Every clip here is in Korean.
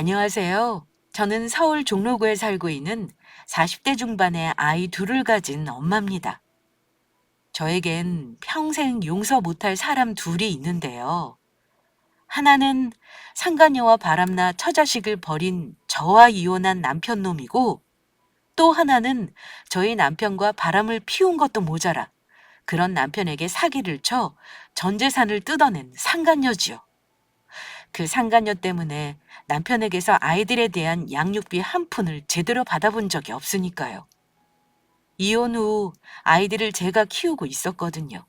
안녕하세요. 저는 서울 종로구에 살고 있는 40대 중반의 아이 둘을 가진 엄마입니다. 저에겐 평생 용서 못할 사람 둘이 있는데요. 하나는 상간녀와 바람나 처자식을 버린 저와 이혼한 남편 놈이고, 또 하나는 저희 남편과 바람을 피운 것도 모자라 그런 남편에게 사기를 쳐 전 재산을 뜯어낸 상간녀지요. 그 상간녀 때문에 남편에게서 아이들에 대한 양육비 한 푼을 제대로 받아본 적이 없으니까요. 이혼 후 아이들을 제가 키우고 있었거든요.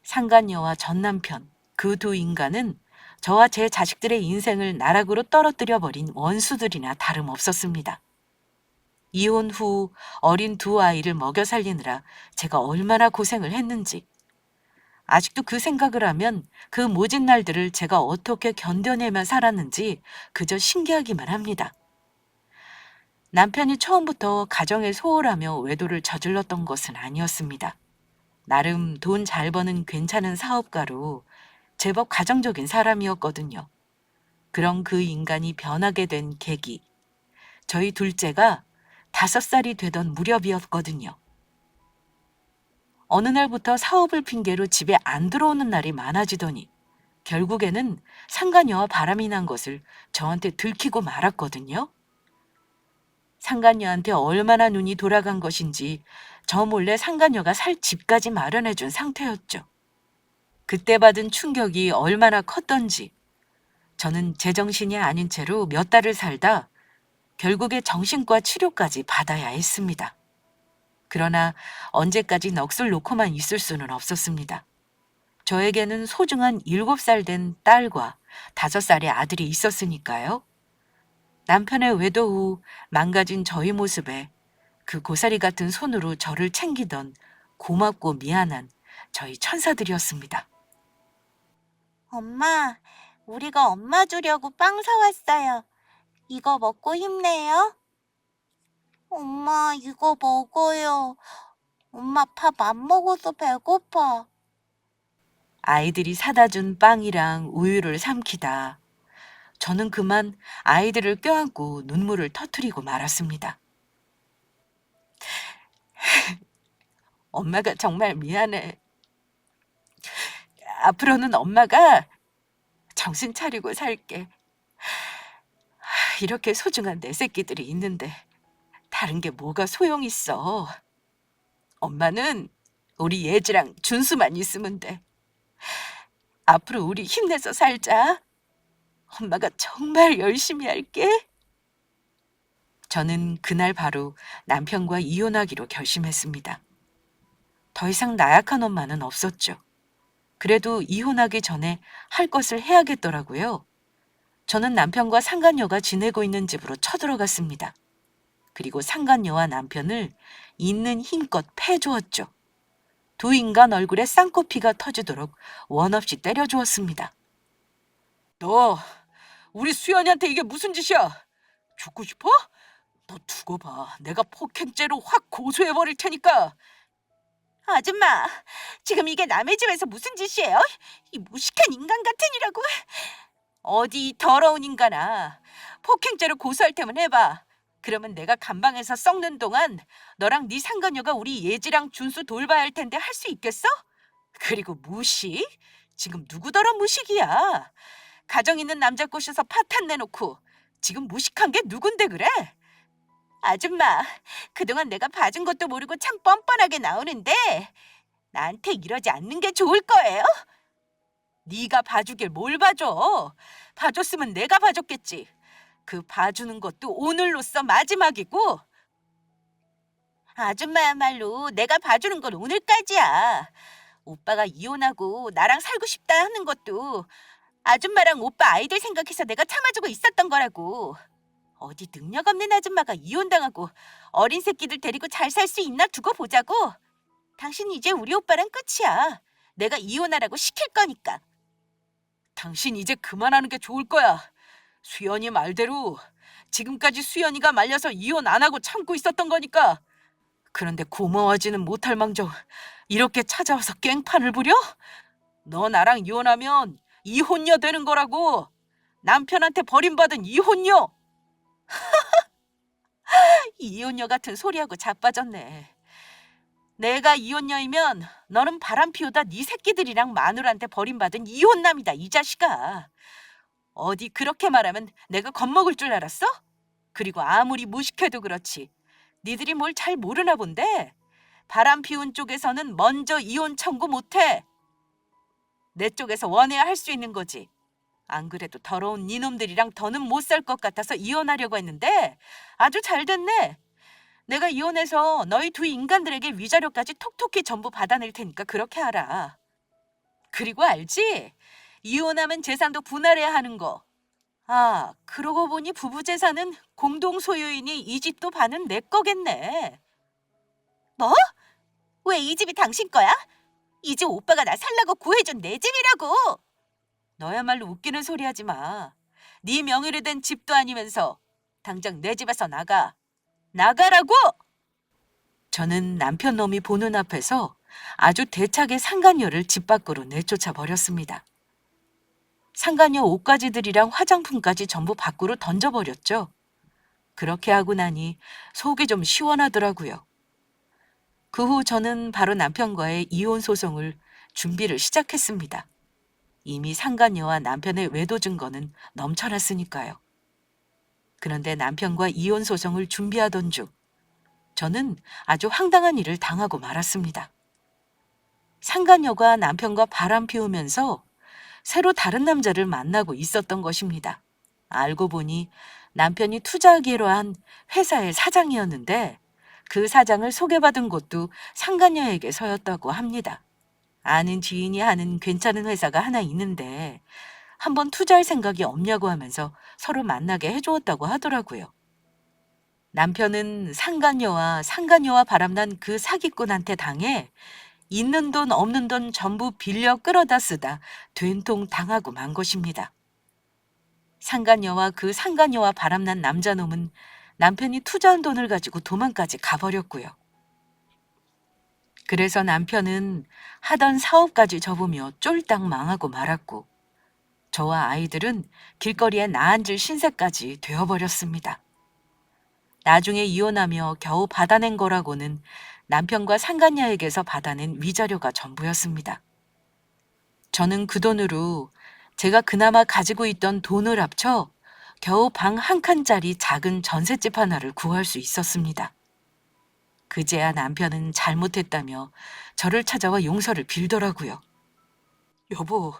상간녀와 전 남편, 그 두 인간은 저와 제 자식들의 인생을 나락으로 떨어뜨려 버린 원수들이나 다름없었습니다. 이혼 후 어린 두 아이를 먹여 살리느라 제가 얼마나 고생을 했는지, 아직도 그 생각을 하면 그 모진 날들을 제가 어떻게 견뎌내며 살았는지 그저 신기하기만 합니다. 남편이 처음부터 가정에 소홀하며 외도를 저질렀던 것은 아니었습니다. 나름 돈 잘 버는 괜찮은 사업가로 제법 가정적인 사람이었거든요. 그런 그 인간이 변하게 된 계기, 저희 둘째가 5살이 되던 무렵이었거든요. 어느 날부터 사업을 핑계로 집에 안 들어오는 날이 많아지더니 결국에는 상간녀와 바람이 난 것을 저한테 들키고 말았거든요. 상간녀한테 얼마나 눈이 돌아간 것인지 저 몰래 상간녀가 살 집까지 마련해 준 상태였죠. 그때 받은 충격이 얼마나 컸던지 저는 제정신이 아닌 채로 몇 달을 살다 결국에 정신과 치료까지 받아야 했습니다. 그러나 언제까지 넋을 놓고만 있을 수는 없었습니다. 저에게는 소중한 7살 된 딸과 5살의 아들이 있었으니까요. 남편의 외도 후 망가진 저희 모습에 그 고사리 같은 손으로 저를 챙기던 고맙고 미안한 저희 천사들이었습니다. 엄마, 우리가 엄마 주려고 빵 사왔어요. 이거 먹고 힘내요. 엄마, 이거 먹어요. 엄마 밥 안 먹어서 배고파. 아이들이 사다 준 빵이랑 우유를 삼키다 저는 그만 아이들을 껴안고 눈물을 터뜨리고 말았습니다. 엄마가 정말 미안해. 앞으로는 엄마가 정신 차리고 살게. 이렇게 소중한 내 새끼들이 있는데 다른 게 뭐가 소용 있어. 엄마는 우리 예지랑 준수만 있으면 돼. 앞으로 우리 힘내서 살자. 엄마가 정말 열심히 할게. 저는 그날 바로 남편과 이혼하기로 결심했습니다. 더 이상 나약한 엄마는 없었죠. 그래도 이혼하기 전에 할 것을 해야겠더라고요. 저는 남편과 상간녀가 지내고 있는 집으로 쳐들어갔습니다. 그리고 상간녀와 남편을 있는 힘껏 패주었죠. 두 인간 얼굴에 쌍코피가 터지도록 원 없이 때려주었습니다. 너 우리 수연이한테 이게 무슨 짓이야? 죽고 싶어? 너 두고 봐. 내가 폭행죄로 확 고소해버릴 테니까. 아줌마, 지금 이게 남의 집에서 무슨 짓이에요? 이 무식한 인간 같으니라고. 어디 이 더러운 인간아. 폭행죄로 고소할 테면 해봐. 그러면 내가 감방에서 썩는 동안 너랑 네 상간녀가 우리 예지랑 준수 돌봐야 할 텐데 할 수 있겠어? 그리고 무식? 지금 누구더러 무식이야. 가정 있는 남자 꼬셔서 파탄 내놓고 지금 무식한 게 누군데 그래? 아줌마, 그동안 내가 봐준 것도 모르고 참 뻔뻔하게 나오는데 나한테 이러지 않는 게 좋을 거예요? 네가 봐주길 뭘 봐줘. 봐줬으면 내가 봐줬겠지. 그 봐주는 것도 오늘로써 마지막이고. 아줌마야말로 내가 봐주는 건 오늘까지야. 오빠가 이혼하고 나랑 살고 싶다 하는 것도 아줌마랑 오빠 아이들 생각해서 내가 참아주고 있었던 거라고. 어디 능력 없는 아줌마가 이혼당하고 어린 새끼들 데리고 잘 살 수 있나 두고 보자고. 당신 이제 우리 오빠랑 끝이야. 내가 이혼하라고 시킬 거니까. 당신 이제 그만하는 게 좋을 거야. 수연이 말대로 지금까지 수연이가 말려서 이혼 안 하고 참고 있었던 거니까. 그런데 고마워하지는 못할 망정 이렇게 찾아와서 깽판을 부려? 너 나랑 이혼하면 이혼녀 되는 거라고. 남편한테 버림받은 이혼녀! 이혼녀 같은 소리하고 자빠졌네. 내가 이혼녀이면 너는 바람 피우다 네 새끼들이랑 마누라한테 버림받은 이혼남이다, 이 자식아. 어디 그렇게 말하면 내가 겁먹을 줄 알았어? 그리고 아무리 무식해도 그렇지. 니들이 뭘 잘 모르나 본데 바람 피운 쪽에서는 먼저 이혼 청구 못해. 내 쪽에서 원해야 할 수 있는 거지. 안 그래도 더러운 니놈들이랑 더는 못 살 것 같아서 이혼하려고 했는데 아주 잘 됐네. 내가 이혼해서 너희 두 인간들에게 위자료까지 톡톡히 전부 받아낼 테니까 그렇게 하라. 그리고 알지? 이혼하면 재산도 분할해야 하는 거. 아, 그러고 보니 부부 재산은 공동 소유이니 이 집도 반은 내 거겠네. 뭐? 왜 이 집이 당신 거야? 이 집 오빠가 나 살라고 구해준 내 집이라고. 너야말로 웃기는 소리 하지 마. 네 명의로 된 집도 아니면서 당장 내 집에서 나가. 나가라고! 저는 남편 놈이 보는 앞에서 아주 대차게 상간녀를 집 밖으로 내쫓아 버렸습니다. 상간녀 옷가지들이랑 화장품까지 전부 밖으로 던져버렸죠. 그렇게 하고 나니 속이 좀 시원하더라고요. 그 후 저는 바로 남편과의 이혼 소송을 준비를 시작했습니다. 이미 상간녀와 남편의 외도 증거는 넘쳐났으니까요. 그런데 남편과 이혼 소송을 준비하던 중 저는 아주 황당한 일을 당하고 말았습니다. 상간녀가 남편과 바람 피우면서 새로 다른 남자를 만나고 있었던 것입니다. 알고 보니 남편이 투자하기로 한 회사의 사장이었는데 그 사장을 소개받은 곳도 상간녀에게서였다고 합니다. 아는 지인이 하는 괜찮은 회사가 하나 있는데 한번 투자할 생각이 없냐고 하면서 서로 만나게 해주었다고 하더라고요. 남편은 상간녀와 바람난 그 사기꾼한테 당해 있는 돈 없는 돈 전부 빌려 끌어다 쓰다 된통 당하고 만 것입니다. 상간녀와 바람난 남자놈은 남편이 투자한 돈을 가지고 도망까지 가버렸고요. 그래서 남편은 하던 사업까지 접으며 쫄딱 망하고 말았고 저와 아이들은 길거리에 나앉을 신세까지 되어버렸습니다. 나중에 이혼하며 겨우 받아낸 거라고는 남편과 상간녀에게서 받아낸 위자료가 전부였습니다. 저는 그 돈으로 제가 그나마 가지고 있던 돈을 합쳐 겨우 방 한 칸짜리 작은 전셋집 하나를 구할 수 있었습니다. 그제야 남편은 잘못했다며 저를 찾아와 용서를 빌더라고요. 여보,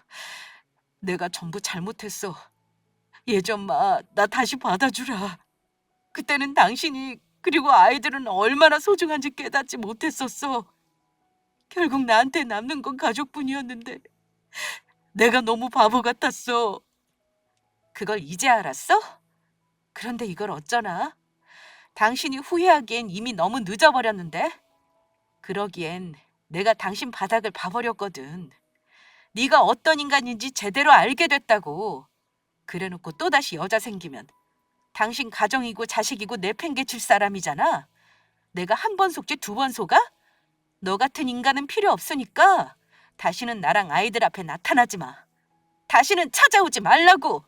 내가 전부 잘못했어. 예전마 나 다시 받아주라. 그때는 당신이 그리고 아이들은 얼마나 소중한지 깨닫지 못했었어. 결국 나한테 남는 건 가족뿐이었는데 내가 너무 바보 같았어. 그걸 이제 알았어? 그런데 이걸 어쩌나? 당신이 후회하기엔 이미 너무 늦어버렸는데? 그러기엔 내가 당신 바닥을 봐버렸거든. 네가 어떤 인간인지 제대로 알게 됐다고. 그래놓고 또다시 여자 생기면 당신 가정이고 자식이고 내팽개칠 사람이잖아. 내가 한 번 속지 두 번 속아? 너 같은 인간은 필요 없으니까 다시는 나랑 아이들 앞에 나타나지 마. 다시는 찾아오지 말라고.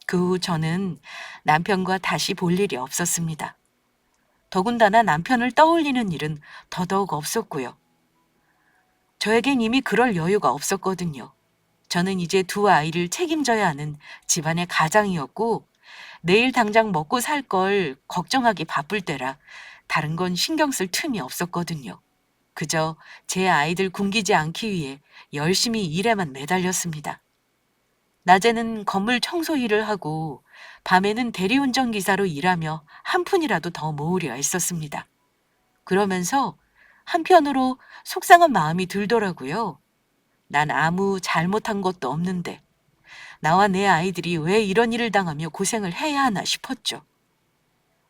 그 후 저는 남편과 다시 볼 일이 없었습니다. 더군다나 남편을 떠올리는 일은 더더욱 없었고요. 저에겐 이미 그럴 여유가 없었거든요. 저는 이제 두 아이를 책임져야 하는 집안의 가장이었고 내일 당장 먹고 살 걸 걱정하기 바쁠 때라 다른 건 신경 쓸 틈이 없었거든요. 그저 제 아이들 굶기지 않기 위해 열심히 일에만 매달렸습니다. 낮에는 건물 청소 일을 하고 밤에는 대리운전 기사로 일하며 한 푼이라도 더 모으려 했었습니다. 그러면서 한편으로 속상한 마음이 들더라고요. 난 아무 잘못한 것도 없는데 나와 내 아이들이 왜 이런 일을 당하며 고생을 해야 하나 싶었죠.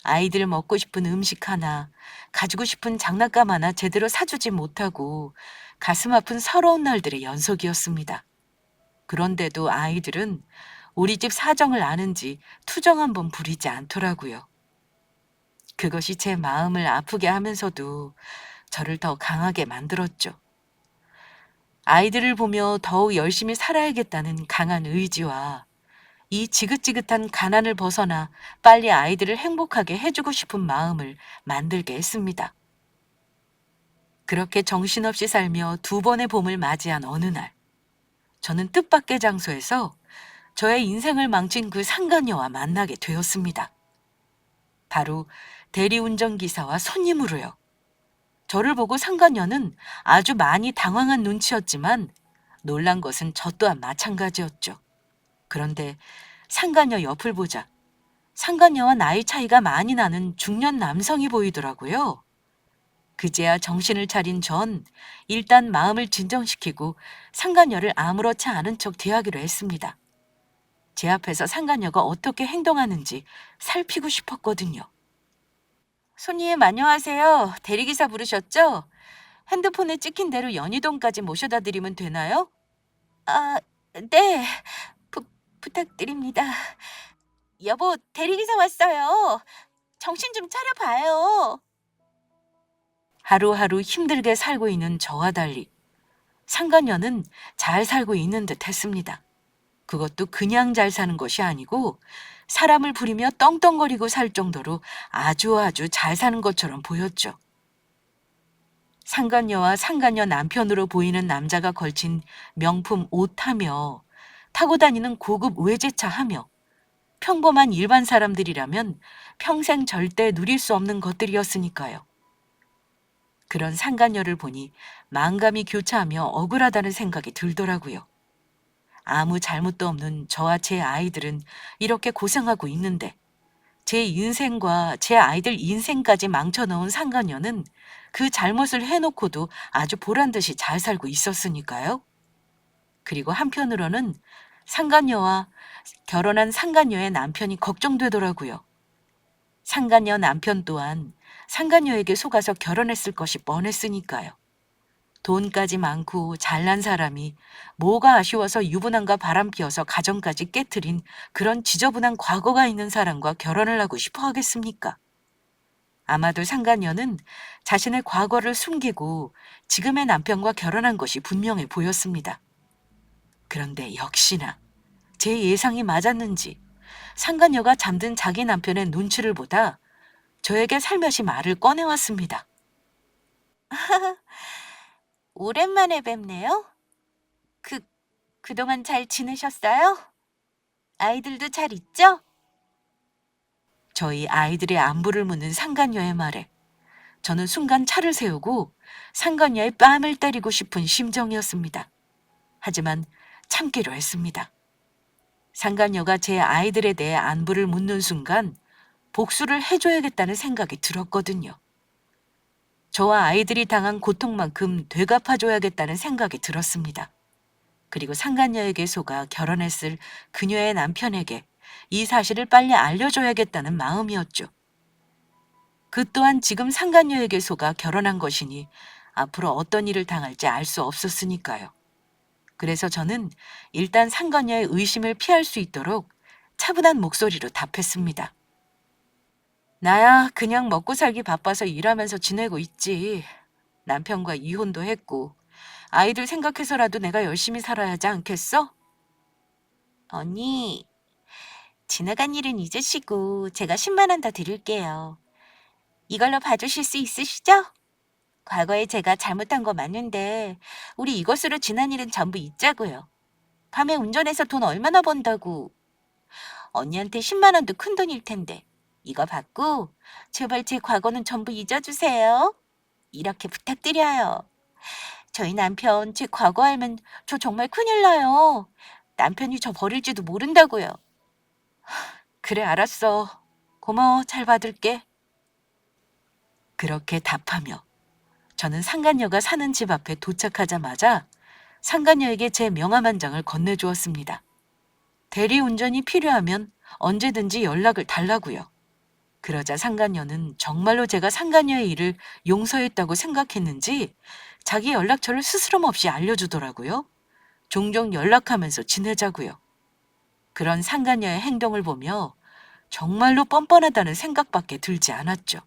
아이들 먹고 싶은 음식 하나, 가지고 싶은 장난감 하나 제대로 사주지 못하고 가슴 아픈 서러운 날들의 연속이었습니다. 그런데도 아이들은 우리 집 사정을 아는지 투정 한 번 부리지 않더라고요. 그것이 제 마음을 아프게 하면서도 저를 더 강하게 만들었죠. 아이들을 보며 더욱 열심히 살아야겠다는 강한 의지와 이 지긋지긋한 가난을 벗어나 빨리 아이들을 행복하게 해주고 싶은 마음을 만들게 했습니다. 그렇게 정신없이 살며 두 번의 봄을 맞이한 어느 날, 저는 뜻밖의 장소에서 저의 인생을 망친 그 상간녀와 만나게 되었습니다. 바로 대리운전기사와 손님으로요. 저를 보고 상간녀는 아주 많이 당황한 눈치였지만 놀란 것은 저 또한 마찬가지였죠. 그런데 상간녀 옆을 보자 상간녀와 나이 차이가 많이 나는 중년 남성이 보이더라고요. 그제야 정신을 차린 전 일단 마음을 진정시키고 상간녀를 아무렇지 않은 척 대하기로 했습니다. 제 앞에서 상간녀가 어떻게 행동하는지 살피고 싶었거든요. 손님 안녕하세요. 대리기사 부르셨죠? 핸드폰에 찍힌 대로 연희동까지 모셔다 드리면 되나요? 아, 네. 부탁드립니다. 여보, 대리기사 왔어요. 정신 좀 차려봐요. 하루하루 힘들게 살고 있는 저와 달리 상간녀는 잘 살고 있는 듯 했습니다. 그것도 그냥 잘 사는 것이 아니고 사람을 부리며 떵떵거리고 살 정도로 아주 잘 사는 것처럼 보였죠. 상간녀와 상간녀 남편으로 보이는 남자가 걸친 명품 옷하며 타고 다니는 고급 외제차 하며 평범한 일반 사람들이라면 평생 절대 누릴 수 없는 것들이었으니까요. 그런 상간녀를 보니 만감이 교차하며 억울하다는 생각이 들더라고요. 아무 잘못도 없는 저와 제 아이들은 이렇게 고생하고 있는데 제 인생과 제 아이들 인생까지 망쳐놓은 상간녀는 그 잘못을 해놓고도 아주 보란듯이 잘 살고 있었으니까요. 그리고 한편으로는 상간녀와 결혼한 상간녀의 남편이 걱정되더라고요. 상간녀 남편 또한 상간녀에게 속아서 결혼했을 것이 뻔했으니까요. 돈까지 많고 잘난 사람이 뭐가 아쉬워서 유부남과 바람피워서 가정까지 깨트린 그런 지저분한 과거가 있는 사람과 결혼을 하고 싶어 하겠습니까? 아마도 상간녀는 자신의 과거를 숨기고 지금의 남편과 결혼한 것이 분명해 보였습니다. 그런데 역시나 제 예상이 맞았는지 상간녀가 잠든 자기 남편의 눈치를 보다 저에게 살며시 말을 꺼내왔습니다. 오랜만에 뵙네요. 그동안 잘 지내셨어요? 아이들도 잘 있죠? 저희 아이들의 안부를 묻는 상간녀의 말에 저는 순간 차를 세우고 상간녀의 뺨을 때리고 싶은 심정이었습니다. 하지만 참기로 했습니다. 상간녀가 제 아이들에 대해 안부를 묻는 순간 복수를 해줘야겠다는 생각이 들었거든요. 저와 아이들이 당한 고통만큼 되갚아줘야겠다는 생각이 들었습니다. 그리고 상간녀에게 속아 결혼했을 그녀의 남편에게 이 사실을 빨리 알려줘야겠다는 마음이었죠. 그 또한 지금 상간녀에게 속아 결혼한 것이니 앞으로 어떤 일을 당할지 알 수 없었으니까요. 그래서 저는 일단 상간녀의 의심을 피할 수 있도록 차분한 목소리로 답했습니다. 나야 그냥 먹고 살기 바빠서 일하면서 지내고 있지. 남편과 이혼도 했고 아이들 생각해서라도 내가 열심히 살아야 하지 않겠어? 언니, 지나간 일은 잊으시고 제가 10만 원 더 드릴게요. 이걸로 봐주실 수 있으시죠? 과거에 제가 잘못한 거 맞는데 우리 이것으로 지난 일은 전부 잊자고요. 밤에 운전해서 돈 얼마나 번다고. 언니한테 10만 원도 큰 돈일 텐데 이거 받고 제발 제 과거는 전부 잊어주세요. 이렇게 부탁드려요. 저희 남편 제 과거 알면 저 정말 큰일 나요. 남편이 저 버릴지도 모른다고요. 그래 알았어. 고마워 잘 받을게. 그렇게 답하며 저는 상간녀가 사는 집 앞에 도착하자마자 상간녀에게 제 명함 한 장을 건네주었습니다. 대리운전이 필요하면 언제든지 연락을 달라고요. 그러자 상간녀는 정말로 제가 상간녀의 일을 용서했다고 생각했는지 자기 연락처를 스스럼없이 알려주더라고요. 종종 연락하면서 지내자고요. 그런 상간녀의 행동을 보며 정말로 뻔뻔하다는 생각밖에 들지 않았죠.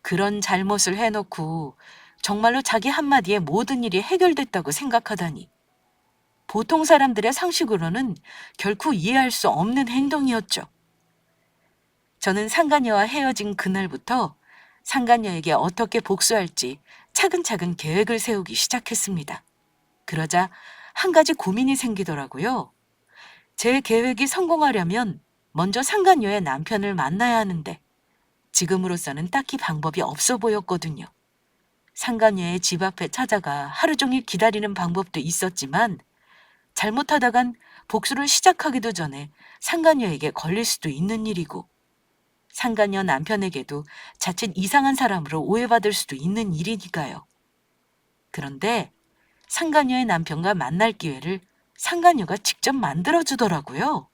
그런 잘못을 해놓고 정말로 자기 한마디에 모든 일이 해결됐다고 생각하다니. 보통 사람들의 상식으로는 결코 이해할 수 없는 행동이었죠. 저는 상간녀와 헤어진 그날부터 상간녀에게 어떻게 복수할지 차근차근 계획을 세우기 시작했습니다. 그러자 한 가지 고민이 생기더라고요. 제 계획이 성공하려면 먼저 상간녀의 남편을 만나야 하는데 지금으로서는 딱히 방법이 없어 보였거든요. 상간녀의 집 앞에 찾아가 하루 종일 기다리는 방법도 있었지만 잘못하다간 복수를 시작하기도 전에 상간녀에게 걸릴 수도 있는 일이고 상간녀 남편에게도 자칫 이상한 사람으로 오해받을 수도 있는 일이니까요. 그런데 상간녀의 남편과 만날 기회를 상간녀가 직접 만들어주더라고요.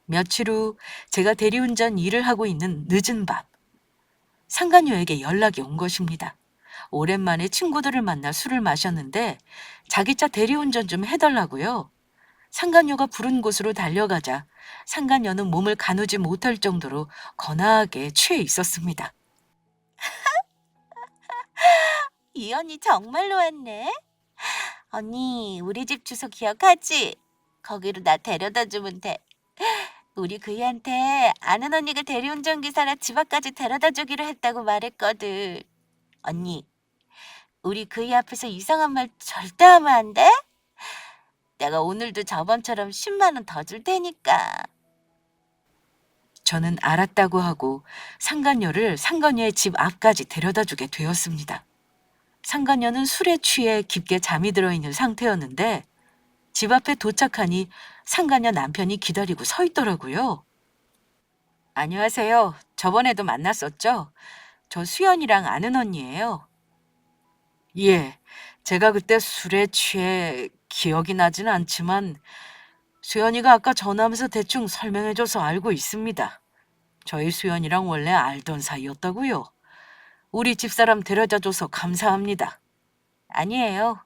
며칠 후 제가 대리운전 일을 하고 있는 늦은 밤, 상간녀에게 연락이 온 것입니다. 오랜만에 친구들을 만나 술을 마셨는데 자기 차 대리운전 좀 해달라고요. 상간녀가 부른 곳으로 달려가자 상간녀는 몸을 가누지 못할 정도로 거나하게 취해 있었습니다. 이 언니 정말로 왔네. 언니, 우리 집 주소 기억하지? 거기로 나 데려다 주면 돼. 우리 그이한테 아는 언니가 대리운전 기사라 집 앞까지 데려다 주기로 했다고 말했거든. 언니, 우리 그이 앞에서 이상한 말 절대 하면 안 돼? 내가 오늘도 저번처럼 10만 원 더 줄 테니까. 저는 알았다고 하고 상간녀를 상간녀의 집 앞까지 데려다 주게 되었습니다. 상간녀는 술에 취해 깊게 잠이 들어 있는 상태였는데 집 앞에 도착하니 상간녀 남편이 기다리고 서 있더라고요. 안녕하세요. 저번에도 만났었죠? 저 수연이랑 아는 언니예요. 예, 제가 그때 술에 취해 기억이 나진 않지만 수연이가 아까 전화하면서 대충 설명해줘서 알고 있습니다. 저희 수연이랑 원래 알던 사이였다고요. 우리 집사람 데려다줘서 감사합니다. 아니에요.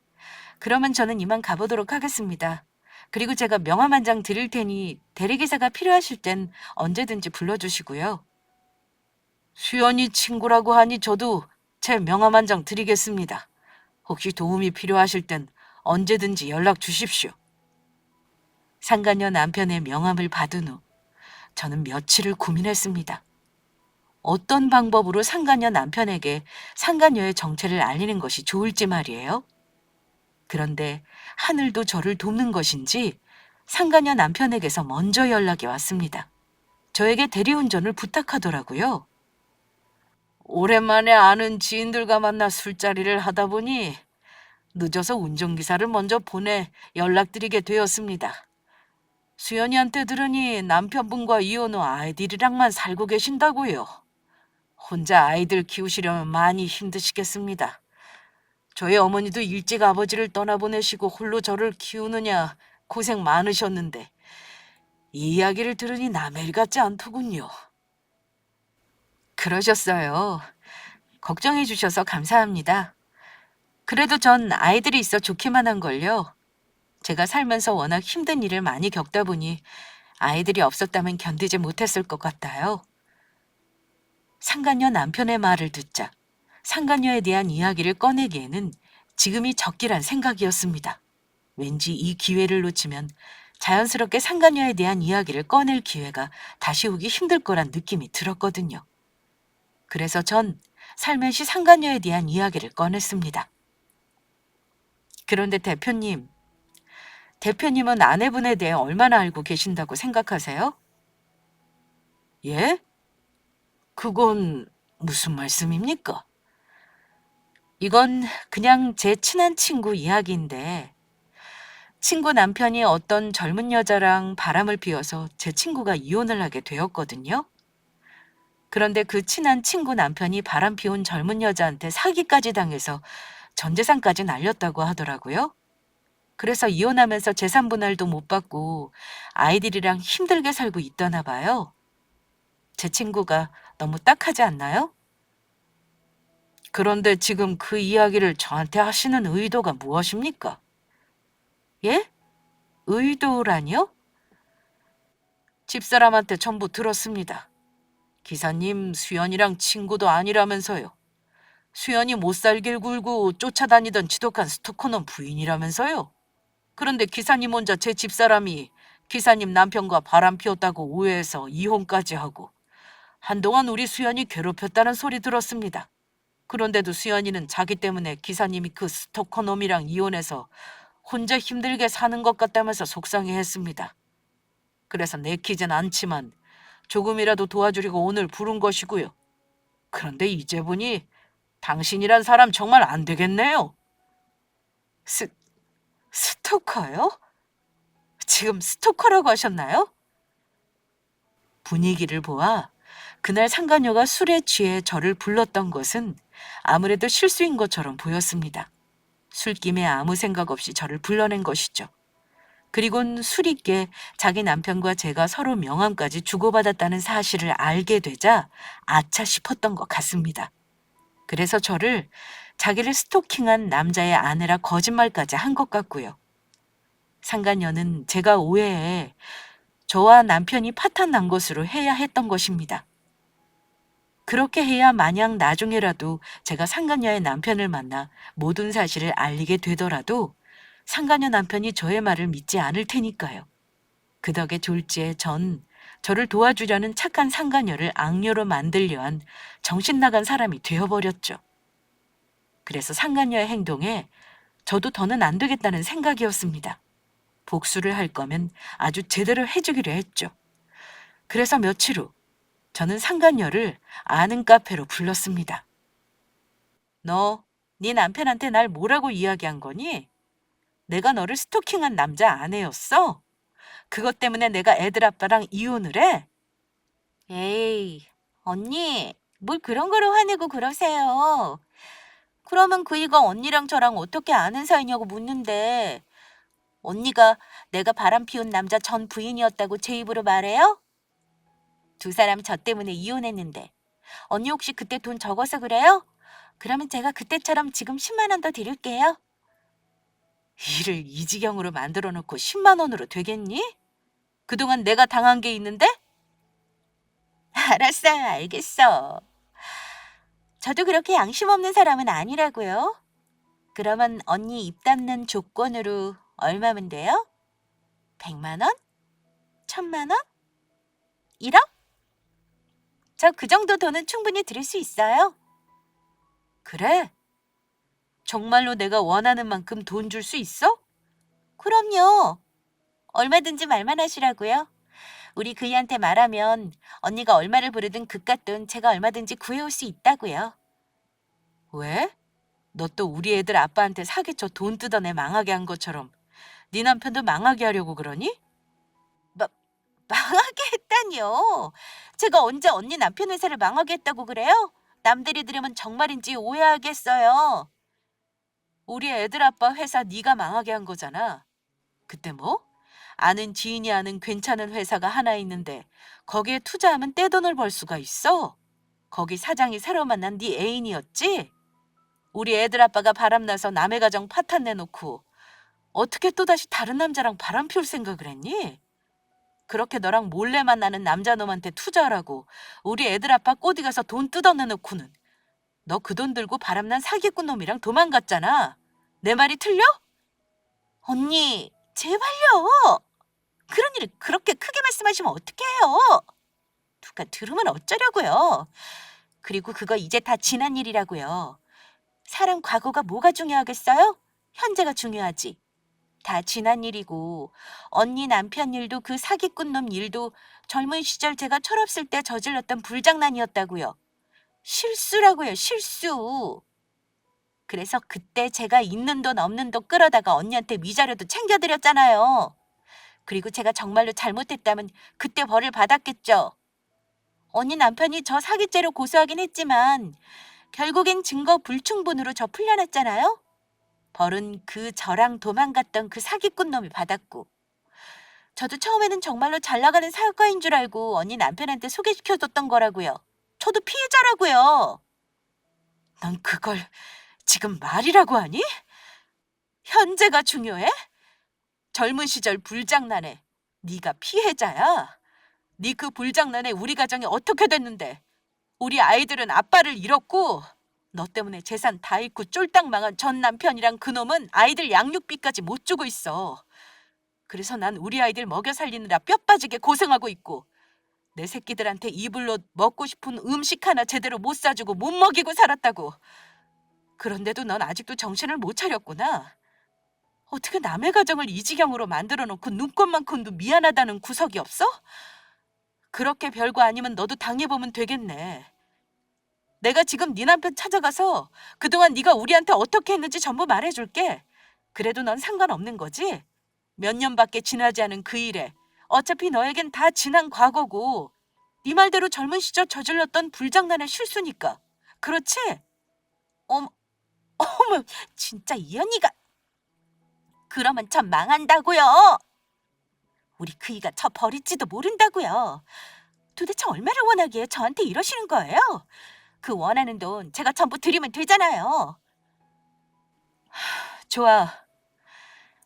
그러면 저는 이만 가보도록 하겠습니다. 그리고 제가 명함 한 장 드릴 테니 대리기사가 필요하실 땐 언제든지 불러주시고요. 수연이 친구라고 하니 저도 제 명함 한 장 드리겠습니다. 혹시 도움이 필요하실 땐 언제든지 연락 주십시오. 상간녀 남편의 명함을 받은 후 저는 며칠을 고민했습니다. 어떤 방법으로 상간녀 남편에게 상간녀의 정체를 알리는 것이 좋을지 말이에요. 그런데 하늘도 저를 돕는 것인지 상간녀 남편에게서 먼저 연락이 왔습니다. 저에게 대리운전을 부탁하더라고요. 오랜만에 아는 지인들과 만나 술자리를 하다 보니 늦어서 운전기사를 먼저 보내 연락드리게 되었습니다. 수연이한테 들으니 남편분과 이혼 후 아이들이랑만 살고 계신다고요. 혼자 아이들 키우시려면 많이 힘드시겠습니다. 저희 어머니도 일찍 아버지를 떠나보내시고 홀로 저를 키우느냐 고생 많으셨는데 이 이야기를 들으니 남의 일 같지 않더군요. 그러셨어요. 걱정해 주셔서 감사합니다. 그래도 전 아이들이 있어 좋기만 한 걸요. 제가 살면서 워낙 힘든 일을 많이 겪다 보니 아이들이 없었다면 견디지 못했을 것 같아요. 상간녀 남편의 말을 듣자 상간녀에 대한 이야기를 꺼내기에는 지금이 적기란 생각이었습니다. 왠지 이 기회를 놓치면 자연스럽게 상간녀에 대한 이야기를 꺼낼 기회가 다시 오기 힘들 거란 느낌이 들었거든요. 그래서 전 살면서 상간녀에 대한 이야기를 꺼냈습니다. 그런데 대표님은 아내분에 대해 얼마나 알고 계신다고 생각하세요? 예? 그건 무슨 말씀입니까? 이건 그냥 제 친한 친구 이야기인데 친구 남편이 어떤 젊은 여자랑 바람을 피워서 제 친구가 이혼을 하게 되었거든요. 그런데 그 친한 친구 남편이 바람 피운 젊은 여자한테 사기까지 당해서 전 재산까지 날렸다고 하더라고요. 그래서 이혼하면서 재산 분할도 못 받고 아이들이랑 힘들게 살고 있더나 봐요. 제 친구가 너무 딱하지 않나요? 그런데 지금 그 이야기를 저한테 하시는 의도가 무엇입니까? 예? 의도라니요? 집사람한테 전부 들었습니다. 기사님 수연이랑 친구도 아니라면서요. 수연이 못 살길 굴고 쫓아다니던 지독한 스토커놈 부인이라면서요. 그런데 기사님 혼자 제 집사람이 기사님 남편과 바람 피웠다고 오해해서 이혼까지 하고 한동안 우리 수연이 괴롭혔다는 소리 들었습니다. 그런데도 수연이는 자기 때문에 기사님이 그 스토커놈이랑 이혼해서 혼자 힘들게 사는 것 같다면서 속상해했습니다. 그래서 내키진 않지만 조금이라도 도와주려고 오늘 부른 것이고요. 그런데 이제 보니 당신이란 사람 정말 안 되겠네요. 스토커요? 지금 스토커라고 하셨나요? 분위기를 보아 그날 상간녀가 술에 취해 저를 불렀던 것은 아무래도 실수인 것처럼 보였습니다. 술김에 아무 생각 없이 저를 불러낸 것이죠. 그리곤 술있게 자기 남편과 제가 서로 명함까지 주고받았다는 사실을 알게 되자 아차 싶었던 것 같습니다. 그래서 저를 자기를 스토킹한 남자의 아내라 거짓말까지 한 것 같고요. 상간녀는 제가 오해해 저와 남편이 파탄 난 것으로 해야 했던 것입니다. 그렇게 해야 만약 나중에라도 제가 상간녀의 남편을 만나 모든 사실을 알리게 되더라도 상간녀 남편이 저의 말을 믿지 않을 테니까요. 그 덕에 졸지에 전 저를 도와주려는 착한 상간녀를 악녀로 만들려 한 정신 나간 사람이 되어버렸죠. 그래서 상간녀의 행동에 저도 더는 안 되겠다는 생각이었습니다. 복수를 할 거면 아주 제대로 해주기로 했죠. 그래서 며칠 후 저는 상간녀를 아는 카페로 불렀습니다. 너, 네 남편한테 날 뭐라고 이야기한 거니? 내가 너를 스토킹한 남자 아내였어? 그것 때문에 내가 애들 아빠랑 이혼을 해? 에이, 언니, 뭘 그런 거로 화내고 그러세요. 그러면 그 이가 언니랑 저랑 어떻게 아는 사이냐고 묻는데 언니가 내가 바람 피운 남자 전 부인이었다고 제 입으로 말해요? 두 사람 저 때문에 이혼했는데 언니 혹시 그때 돈 적어서 그래요? 그러면 제가 그때처럼 지금 10만 원 더 드릴게요. 일을 이 지경으로 만들어 놓고 10만 원으로 되겠니? 그동안 내가 당한 게 있는데? 알았어요, 알겠어. 저도 그렇게 양심 없는 사람은 아니라고요. 그러면 언니 입 닫는 조건으로 얼마면 돼요? 100만 원? 1000만 원? 1억? 저 그 정도 돈은 충분히 드릴 수 있어요. 그래? 정말로 내가 원하는 만큼 돈 줄 수 있어? 그럼요. 얼마든지 말만 하시라고요. 우리 그이한테 말하면 언니가 얼마를 부르든 그깟 돈 제가 얼마든지 구해올 수 있다고요. 왜? 너 또 우리 애들 아빠한테 사기쳐 돈 뜯어내 망하게 한 것처럼 네 남편도 망하게 하려고 그러니? 망하게 했다니요. 제가 언제 언니 남편 회사를 망하게 했다고 그래요? 남들이 들으면 정말인지 오해하겠어요. 우리 애들 아빠 회사 네가 망하게 한 거잖아. 그때 뭐? 아는 지인이 아는 괜찮은 회사가 하나 있는데 거기에 투자하면 떼돈을 벌 수가 있어. 거기 사장이 새로 만난 네 애인이었지? 우리 애들 아빠가 바람나서 남의 가정 파탄 내놓고 어떻게 또다시 다른 남자랑 바람 피울 생각을 했니? 그렇게 너랑 몰래 만나는 남자놈한테 투자하라고 우리 애들 아빠 꼬디 가서 돈 뜯어내놓고는 너 그 돈 들고 바람난 사기꾼 놈이랑 도망갔잖아. 내 말이 틀려? 언니, 제발요. 그런 일을 그렇게 크게 말씀하시면 어떡해요? 누가 들으면 어쩌려고요. 그리고 그거 이제 다 지난 일이라고요. 사람 과거가 뭐가 중요하겠어요? 현재가 중요하지. 다 지난 일이고 언니 남편 일도 그 사기꾼 놈 일도 젊은 시절 제가 철없을 때 저질렀던 불장난이었다고요. 실수라고요, 실수. 그래서 그때 제가 있는 돈 없는 돈 끌어다가 언니한테 위자료도 챙겨드렸잖아요. 그리고 제가 정말로 잘못했다면 그때 벌을 받았겠죠. 언니 남편이 저 사기죄로 고소하긴 했지만 결국엔 증거 불충분으로 저 풀려났잖아요. 벌은 그 저랑 도망갔던 그 사기꾼 놈이 받았고 저도 처음에는 정말로 잘 나가는 사업가인 줄 알고 언니 남편한테 소개시켜줬던 거라고요. 저도 피해자라고요. 넌 그걸 지금 말이라고 하니? 현재가 중요해? 젊은 시절 불장난에 네가 피해자야. 네 그 불장난에 우리 가정이 어떻게 됐는데 우리 아이들은 아빠를 잃었고 너 때문에 재산 다 잃고 쫄딱 망한 전 남편이랑 그놈은 아이들 양육비까지 못 주고 있어. 그래서 난 우리 아이들 먹여 살리느라 뼈 빠지게 고생하고 있고 내 새끼들한테 이불로 먹고 싶은 음식 하나 제대로 못 사주고 못 먹이고 살았다고. 그런데도 넌 아직도 정신을 못 차렸구나. 어떻게 남의 가정을 이 지경으로 만들어 놓고 눈꽃만큼도 미안하다는 구석이 없어? 그렇게 별거 아니면 너도 당해보면 되겠네. 내가 지금 네 남편 찾아가서 그동안 네가 우리한테 어떻게 했는지 전부 말해줄게. 그래도 넌 상관없는 거지? 몇 년밖에 지나지 않은 그 일에 어차피 너에겐 다 지난 과거고 네 말대로 젊은 시절 저질렀던 불장난의 실수니까. 그렇지? 어머, 어머, 진짜 이 언니가. 그러면 참 망한다고요. 우리 그이가 저 버릴지도 모른다고요. 도대체 얼마를 원하기에 저한테 이러시는 거예요? 그 원하는 돈 제가 전부 드리면 되잖아요. 좋아.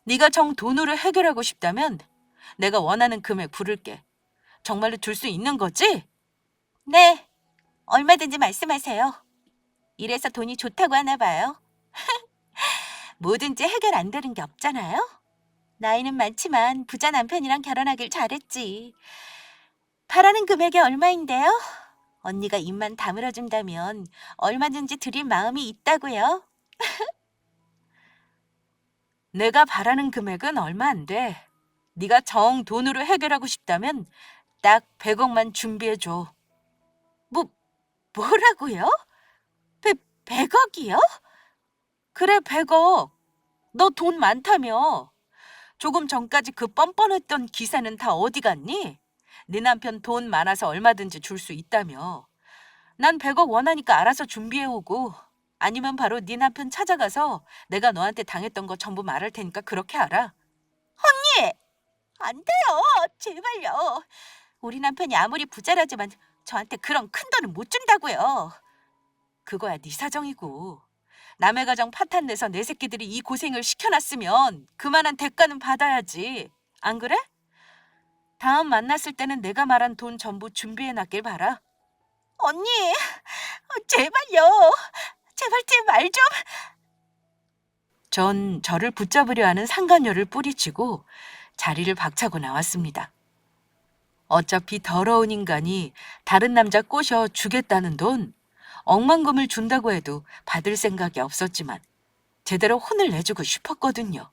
네가 정 돈으로 해결하고 싶다면 내가 원하는 금액 부를게. 정말로 줄 수 있는 거지? 네, 얼마든지 말씀하세요. 이래서 돈이 좋다고 하나 봐요. 뭐든지 해결 안 되는 게 없잖아요. 나이는 많지만 부자 남편이랑 결혼하길 잘했지. 바라는 금액이 얼마인데요? 언니가 입만 다물어준다면 얼마든지 드릴 마음이 있다고요. 내가 바라는 금액은 얼마 안 돼. 네가 정 돈으로 해결하고 싶다면 딱 100억만 준비해줘. 뭐라고요? 100억이요? 그래, 100억. 너 돈 많다며. 조금 전까지 그 뻔뻔했던 기세는 다 어디 갔니? 네 남편 돈 많아서 얼마든지 줄 수 있다며. 난 100억 원하니까 알아서 준비해오고 아니면 바로 네 남편 찾아가서 내가 너한테 당했던 거 전부 말할 테니까 그렇게 알아. 언니! 안 돼요. 제발요. 우리 남편이 아무리 부자라지만 저한테 그런 큰 돈은 못 준다고요. 그거야 네 사정이고. 남의 가정 파탄 내서 내 새끼들이 이 고생을 시켜놨으면 그만한 대가는 받아야지. 안 그래? 다음 만났을 때는 내가 말한 돈 전부 준비해놨길 바라. 언니, 제발요. 제발 제 말 좀. 전 저를 붙잡으려 하는 상간녀를 뿌리치고 자리를 박차고 나왔습니다. 어차피 더러운 인간이 다른 남자 꼬셔 주겠다는 돈, 억만금을 준다고 해도 받을 생각이 없었지만 제대로 혼을 내주고 싶었거든요.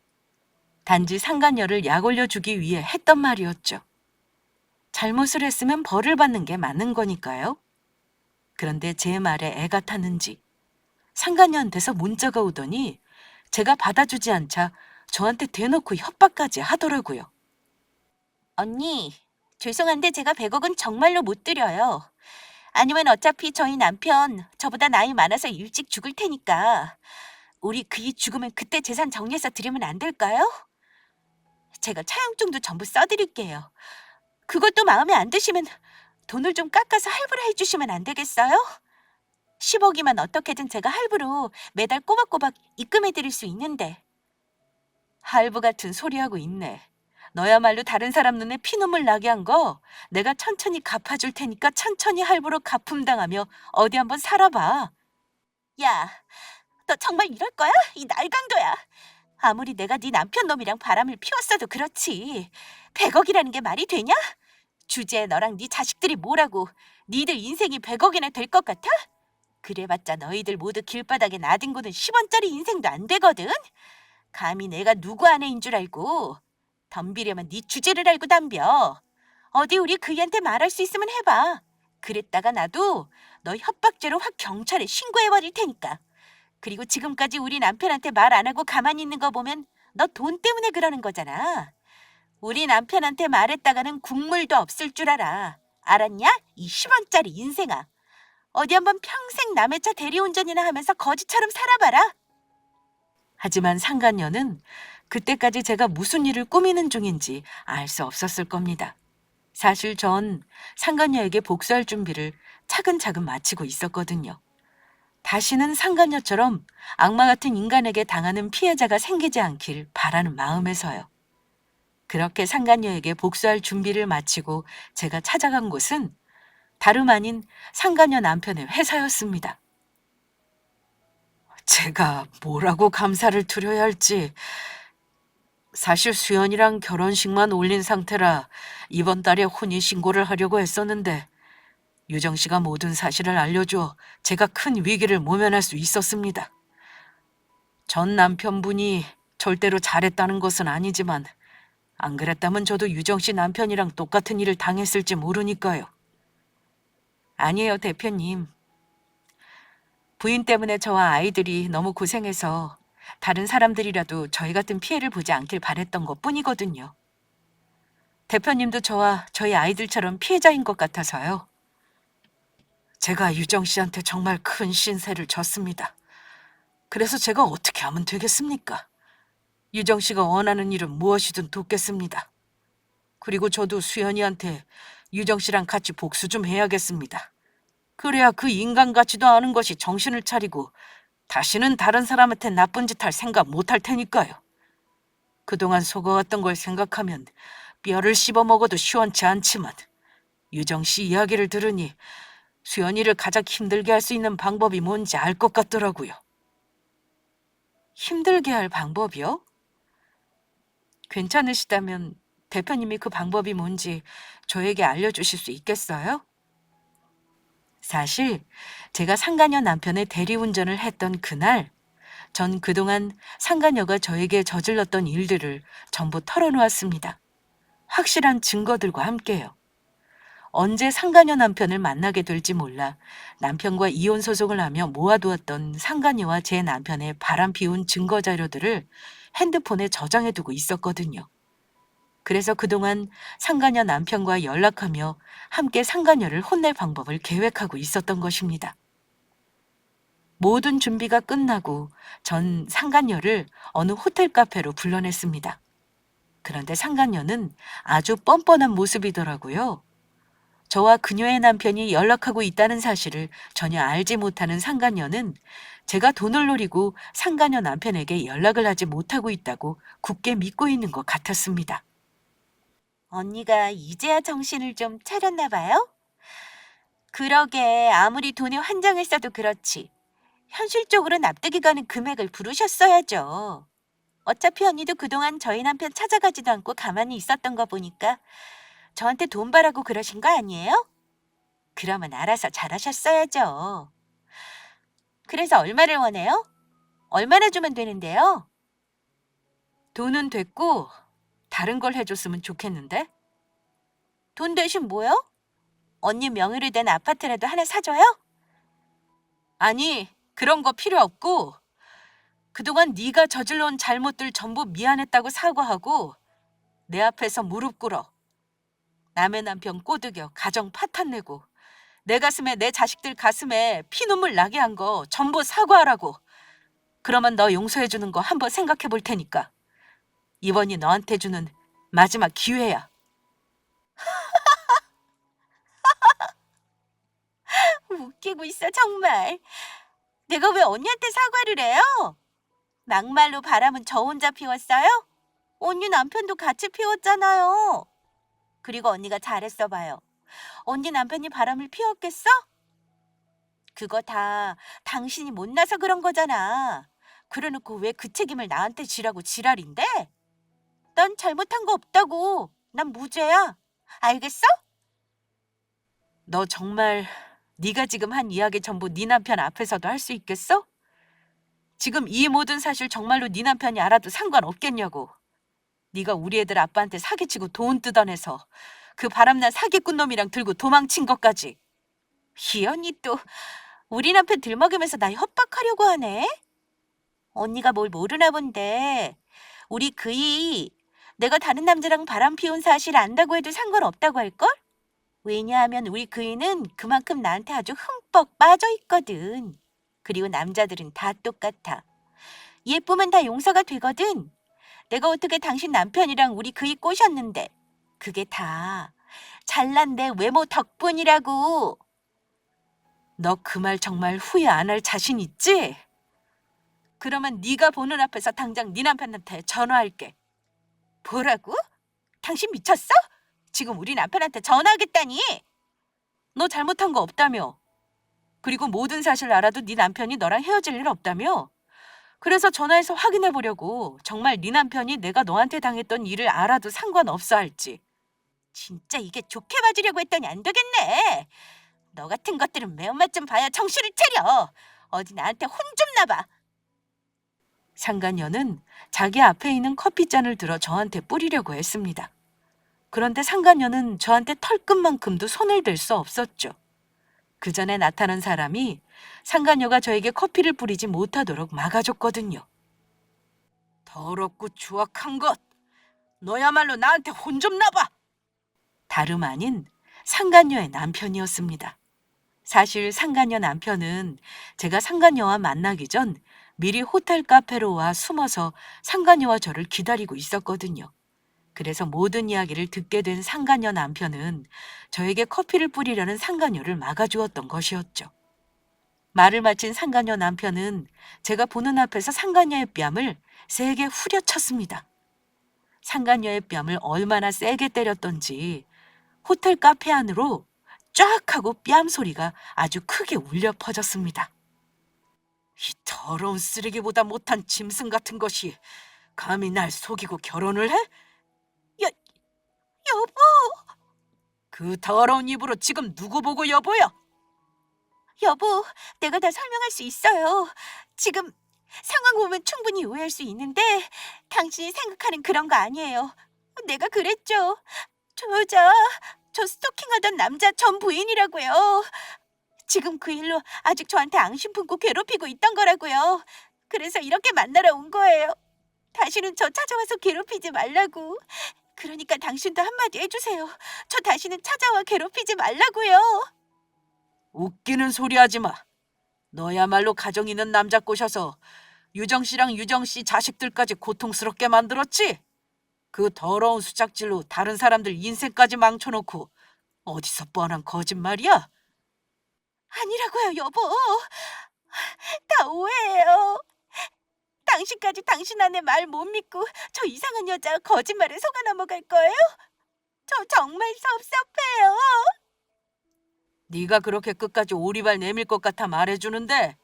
단지 상간녀를 약 올려주기 위해 했던 말이었죠. 잘못을 했으면 벌을 받는 게 맞는 거니까요. 그런데 제 말에 애가 탔는지 상간녀한테서 문자가 오더니 제가 받아주지 않자 저한테 대놓고 협박까지 하더라고요. 언니, 죄송한데 제가 100억은 정말로 못 드려요. 아니면 어차피 저희 남편 저보다 나이 많아서 일찍 죽을 테니까 우리 그이 죽으면 그때 재산 정리해서 드리면 안 될까요? 제가 차용증도 전부 써드릴게요. 그것도 마음에 안 드시면 돈을 좀 깎아서 할부로 해주시면 안 되겠어요? 10억이면 어떻게든 제가 할부로 매달 꼬박꼬박 입금해드릴 수 있는데. 할부 같은 소리하고 있네. 너야말로 다른 사람 눈에 피눈물 나게 한 거 내가 천천히 갚아줄 테니까 천천히 할부로 갚음당하며 어디 한번 살아봐. 야, 너 정말 이럴 거야? 이 날강도야. 아무리 내가 네 남편 놈이랑 바람을 피웠어도 그렇지. 100억이라는 게 말이 되냐? 주제에 너랑 네 자식들이 뭐라고 니들 인생이 100억이나 될 것 같아? 그래봤자 너희들 모두 길바닥에 나뒹구는 10원짜리 인생도 안 되거든. 감히 내가 누구 아내인 줄 알고. 덤비려면 네 주제를 알고 덤벼. 어디 우리 그이한테 말할 수 있으면 해봐. 그랬다가 나도 너 협박죄로 확 경찰에 신고해버릴 테니까. 그리고 지금까지 우리 남편한테 말 안 하고 가만히 있는 거 보면 너 돈 때문에 그러는 거잖아. 우리 남편한테 말했다가는 국물도 없을 줄 알아. 알았냐? 이 10원짜리 인생아. 어디 한번 평생 남의 차 대리운전이나 하면서 거지처럼 살아봐라. 하지만 상간녀는 그때까지 제가 무슨 일을 꾸미는 중인지 알 수 없었을 겁니다. 사실 전 상간녀에게 복수할 준비를 차근차근 마치고 있었거든요. 다시는 상간녀처럼 악마 같은 인간에게 당하는 피해자가 생기지 않길 바라는 마음에서요. 그렇게 상간녀에게 복수할 준비를 마치고 제가 찾아간 곳은 다름 아닌 상간녀 남편의 회사였습니다. 제가 뭐라고 감사를 드려야 할지. 사실 수연이랑 결혼식만 올린 상태라 이번 달에 혼인신고를 하려고 했었는데 유정 씨가 모든 사실을 알려줘 제가 큰 위기를 모면할 수 있었습니다. 전 남편분이 절대로 잘했다는 것은 아니지만 안 그랬다면 저도 유정 씨 남편이랑 똑같은 일을 당했을지 모르니까요. 아니에요, 대표님. 부인 때문에 저와 아이들이 너무 고생해서 다른 사람들이라도 저희 같은 피해를 보지 않길 바랬던 것 뿐이거든요. 대표님도 저와 저희 아이들처럼 피해자인 것 같아서요. 제가 유정 씨한테 정말 큰 신세를 졌습니다. 그래서 제가 어떻게 하면 되겠습니까? 유정 씨가 원하는 일은 무엇이든 돕겠습니다. 그리고 저도 수연이한테 유정 씨랑 같이 복수 좀 해야겠습니다. 그래야 그 인간 같지도 않은 것이 정신을 차리고 다시는 다른 사람한테 나쁜 짓 할 생각 못 할 테니까요. 그동안 속아왔던 걸 생각하면 뼈를 씹어 먹어도 시원치 않지만 유정 씨 이야기를 들으니 수연이를 가장 힘들게 할 수 있는 방법이 뭔지 알 것 같더라고요. 힘들게 할 방법이요? 괜찮으시다면 대표님이 그 방법이 뭔지 저에게 알려주실 수 있겠어요? 사실 제가 상간녀 남편의 대리운전을 했던 그날, 전 그동안 상간녀가 저에게 저질렀던 일들을 전부 털어놓았습니다. 확실한 증거들과 함께요. 언제 상간녀 남편을 만나게 될지 몰라 남편과 이혼 소송을 하며 모아두었던 상간녀와 제 남편의 바람 피운 증거 자료들을 핸드폰에 저장해두고 있었거든요. 그래서 그동안 상간녀 남편과 연락하며 함께 상간녀를 혼낼 방법을 계획하고 있었던 것입니다. 모든 준비가 끝나고 전 상간녀를 어느 호텔 카페로 불러냈습니다. 그런데 상간녀는 아주 뻔뻔한 모습이더라고요. 저와 그녀의 남편이 연락하고 있다는 사실을 전혀 알지 못하는 상간녀는 제가 돈을 노리고 상간녀 남편에게 연락을 하지 못하고 있다고 굳게 믿고 있는 것 같았습니다. 언니가 이제야 정신을 좀 차렸나 봐요? 그러게 아무리 돈이 환장했어도 그렇지. 현실적으로 납득이 가는 금액을 부르셨어야죠. 어차피 언니도 그동안 저희 남편 찾아가지도 않고 가만히 있었던 거 보니까 저한테 돈 바라고 그러신 거 아니에요? 그러면 알아서 잘하셨어야죠. 그래서 얼마를 원해요? 얼마나 주면 되는데요? 돈은 됐고 다른 걸 해줬으면 좋겠는데? 돈 대신 뭐요? 언니 명의로 된 아파트라도 하나 사줘요? 아니, 그런 거 필요 없고 그동안 네가 저질러온 잘못들 전부 미안했다고 사과하고 내 앞에서 무릎 꿇어. 남의 남편 꼬드겨 가정 파탄내고 내 가슴에 내 자식들 가슴에 피눈물 나게 한 거 전부 사과하라고. 그러면 너 용서해주는 거 한번 생각해 볼 테니까. 이번이 너한테 주는 마지막 기회야. 웃기고 있어 정말. 내가 왜 언니한테 사과를 해요? 막말로 바람은 저 혼자 피웠어요? 언니 남편도 같이 피웠잖아요. 그리고 언니가 잘했어 봐요. 언니 남편이 바람을 피웠겠어? 그거 다 당신이 못나서 그런 거잖아. 그래놓고 왜 그 책임을 나한테 지라고 지랄인데? 난 잘못한 거 없다고. 난 무죄야. 알겠어? 너 정말 네가 지금 한 이야기 전부 네 남편 앞에서도 할 수 있겠어? 지금 이 모든 사실 정말로 네 남편이 알아도 상관없겠냐고. 네가 우리 애들 아빠한테 사기치고 돈 뜯어내서 그 바람난 사기꾼 놈이랑 들고 도망친 것까지. 이 언니 또 우리 남편 들먹이면서 나 협박하려고 하네? 언니가 뭘 모르나 본데 우리 그이 내가 다른 남자랑 바람 피운 사실 안다고 해도 상관없다고 할걸? 왜냐하면 우리 그이는 그만큼 나한테 아주 흠뻑 빠져 있거든. 그리고 남자들은 다 똑같아. 예쁘면 다 용서가 되거든. 내가 어떻게 당신 남편이랑 우리 그이 꼬셨는데 그게 다 잘난 내 외모 덕분이라고. 너 그 말 정말 후회 안 할 자신 있지? 그러면 네가 보는 앞에서 당장 네 남편한테 전화할게. 뭐라고? 당신 미쳤어? 지금 우리 남편한테 전화하겠다니? 너 잘못한 거 없다며. 그리고 모든 사실 알아도 네 남편이 너랑 헤어질 일 없다며. 그래서 전화해서 확인해 보려고. 정말 네 남편이 내가 너한테 당했던 일을 알아도 상관없어 할지. 진짜 이게 좋게 봐주려고 했더니 안 되겠네. 너 같은 것들은 매운맛 좀 봐야 정신을 차려. 어디 나한테 혼 좀 나봐. 상간녀는 자기 앞에 있는 커피잔을 들어 저한테 뿌리려고 했습니다. 그런데 상간녀는 저한테 털끝만큼도 손을 댈 수 없었죠. 그 전에 나타난 사람이 상간녀가 저에게 커피를 뿌리지 못하도록 막아줬거든요. 더럽고 추악한 것! 너야말로 나한테 혼 좀 나봐! 다름 아닌 상간녀의 남편이었습니다. 사실 상간녀 남편은 제가 상간녀와 만나기 전 미리 호텔 카페로 와 숨어서 상간녀와 저를 기다리고 있었거든요. 그래서 모든 이야기를 듣게 된 상간녀 남편은 저에게 커피를 뿌리려는 상간녀를 막아주었던 것이었죠. 말을 마친 상간녀 남편은 제가 보는 앞에서 상간녀의 뺨을 세게 후려쳤습니다. 상간녀의 뺨을 얼마나 세게 때렸던지 호텔 카페 안으로 쫙 하고 뺨 소리가 아주 크게 울려 퍼졌습니다. 이 더러운 쓰레기보다 못한 짐승 같은 것이 감히 날 속이고 결혼을 해? 여보, 그 더러운 입으로 지금 누구 보고 여보야? 여보, 내가 다 설명할 수 있어요. 지금 상황 보면 충분히 오해할 수 있는데 당신이 생각하는 그런 거 아니에요. 내가 그랬죠. 저 스토킹하던 남자 전 부인이라고요. 지금 그 일로 아직 저한테 앙심 품고 괴롭히고 있던 거라고요. 그래서 이렇게 만나러 온 거예요. 다시는 저 찾아와서 괴롭히지 말라고. 그러니까 당신도 한마디 해주세요. 저 다시는 찾아와 괴롭히지 말라고요. 웃기는 소리 하지 마. 너야말로 가정 있는 남자 꼬셔서 유정 씨랑 유정 씨 자식들까지 고통스럽게 만들었지? 그 더러운 수작질로 다른 사람들 인생까지 망쳐놓고 어디서 뻔한 거짓말이야? 아니라고요, 여보. 다 오해예요. 당신까지 당신 아내 말 못 믿고 저 이상한 여자 거짓말에 속아 넘어갈 거예요? 저 정말 섭섭해요. 네가 그렇게 끝까지 오리발 내밀 것 같아 말해주는데